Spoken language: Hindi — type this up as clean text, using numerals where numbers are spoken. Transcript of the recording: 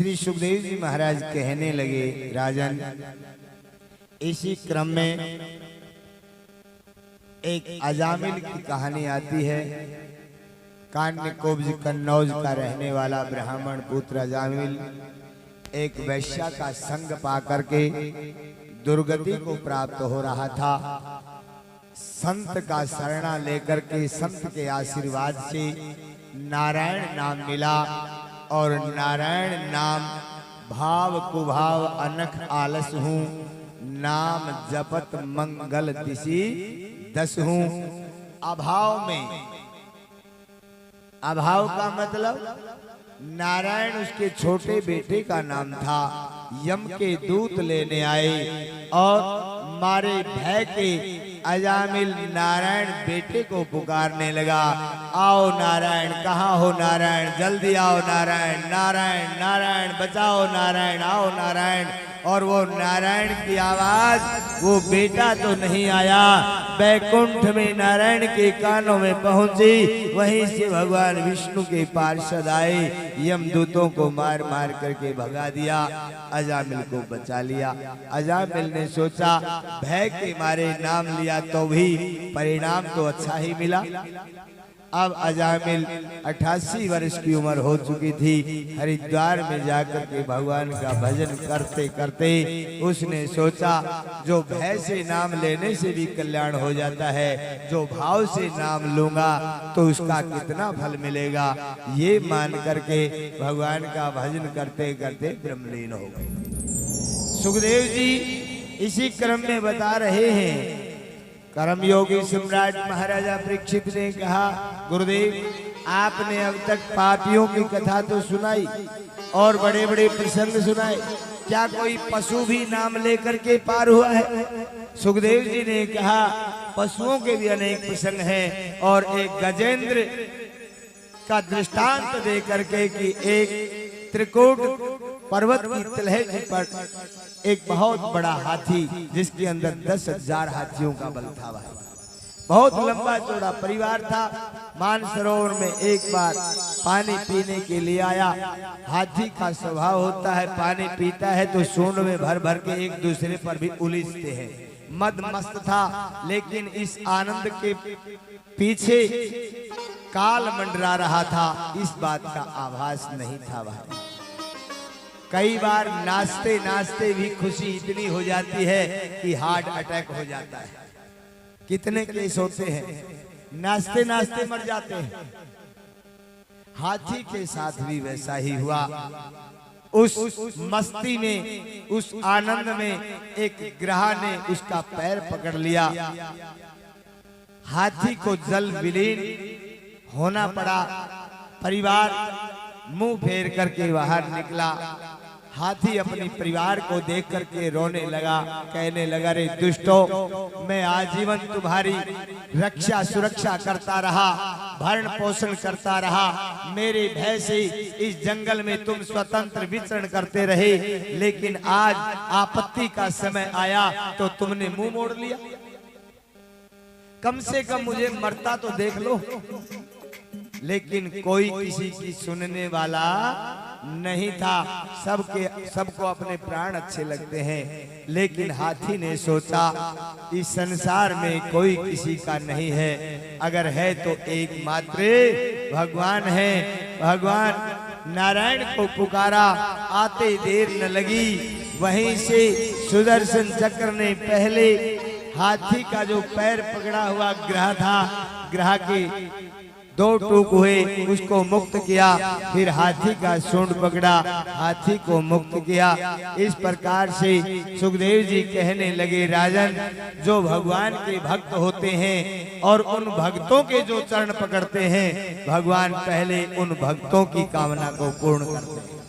श्री सुखदेव जी महाराज कहने लगे, राजन, इसी क्रम में एक अजामिल की कहानी आती है। कान्यकुब्ज कन्नौज का रहने वाला ब्राह्मण पुत्र अजामिल एक वैश्या का संग पाकर के दुर्गति को प्राप्त हो रहा था। संत का शरणा लेकर के संत के आशीर्वाद से नारायण नाम मिला और नारायण नाम भाव कुभाव अनख आलस हूँ, नाम जपत मंगल दिशि दस हूँ। अभाव में, अभाव का मतलब नारायण उसके छोटे बेटे का नाम था। यम के दूत लेने आए और मारे भय के अजामिल नारायण बेटे को पुकारने लगा, आओ नारायण, कहाँ हो नारायण, जल्दी आओ नारायण, नारायण नारायण बचाओ नारायण, आओ नारायण। और वो नारायण की आवाज, वो बेटा तो नहीं आया, बैकुंठ में नारायण के कानों में पहुंची। वहीं से भगवान विष्णु के पार्षद आए, यमदूतों को मार मार करके भगा दिया, अजामिल को बचा लिया। अजामिल ने सोचा भय के मारे नाम लिया तो भी परिणाम तो अच्छा ही मिला। अब अजामिल 88 वर्ष की उम्र हो चुकी थी। हरिद्वार में जाकर के भगवान का भजन करते करते उसने सोचा, जो भय से नाम लेने से भी कल्याण हो जाता है, जो भाव से नाम लूंगा तो उसका कितना फल मिलेगा, ये मान करके भगवान का भजन करते करते ब्रह्मलीन हो गए। सुखदेव जी इसी क्रम में बता रहे हैं। कर्मयोगी सम्राट महाराजा परीक्षित ने कहा, गुरुदेव, आपने अब तक पापियों की कथा तो सुनाई और बड़े बड़े प्रसंग सुनाए, क्या कोई पशु भी नाम लेकर के पार हुआ है? सुखदेव जी ने कहा, पशुओं के भी अनेक प्रसंग हैं और एक गजेंद्र का दृष्टांत दे करके कि एक त्रिकूट पर्वत की तलहटी पर एक बहुत बड़ा हाथी, जिसके अंदर 10,000 हाथियों का बल था। भाई बहुत लंबा चौड़ा परिवार था। मानसरोवर में एक बार पानी पीने के लिए आया। हाथी का स्वभाव होता है, पानी पीता है तो सूंड में भर भर के एक दूसरे पर भी उलीचते हैं। मद मस्त था, लेकिन इस आनंद के पीछे काल मंडरा रहा था, इस बात का आभास नहीं था। भाई कई बार नाचते नाचते भी खुशी इतनी हो जाती है कि हार्ट अटैक हो जाता है। कितने केस होते हैं, नाचते नाचते मर जाते हैं। हाथी के साथ भी वैसा ही हुआ। उस मस्ती में, उस आनंद में एक ग्रह ने उसका पैर पकड़ लिया। हाथी को जल विलीन होना पड़ा। परिवार मुंह फेर करके बाहर निकला। हाथी अपने परिवार को देख करके रोने लगा, कहने लगा, रे दुष्टों, मैं आजीवन तुम्हारी रक्षा सुरक्षा करता रहा, भरण पोषण करता रहा, मेरे भय से इस जंगल में तुम स्वतंत्र विचरण करते रहे, लेकिन आज आपत्ति का समय आया तो तुमने मुंह मोड़ लिया। कम से कम मुझे मरता तो देख लो। लेकिन कोई किसी की सुनने वाला नहीं था। सबको अपने प्राण अच्छे लगते हैं, लेकिन हाथी ने सोचा इस संसार में कोई किसी का नहीं है, अगर है तो एकमात्र भगवान है। भगवान नारायण को पुकारा, आते देर न लगी। वहीं से सुदर्शन चक्र ने पहले हाथी का जो पैर पकड़ा हुआ ग्रह था, ग्रह के 2 टूक हुए, उसको मुक्त किया। फिर हाथी का सूंड पकड़ा, हाथी को मुक्त किया। इस प्रकार से सुखदेव जी कहने लगे, राजन, जो भगवान के भक्त होते हैं और उन भक्तों के जो चरण पकड़ते हैं, भगवान पहले उन भक्तों की कामना को पूर्ण करते हैं।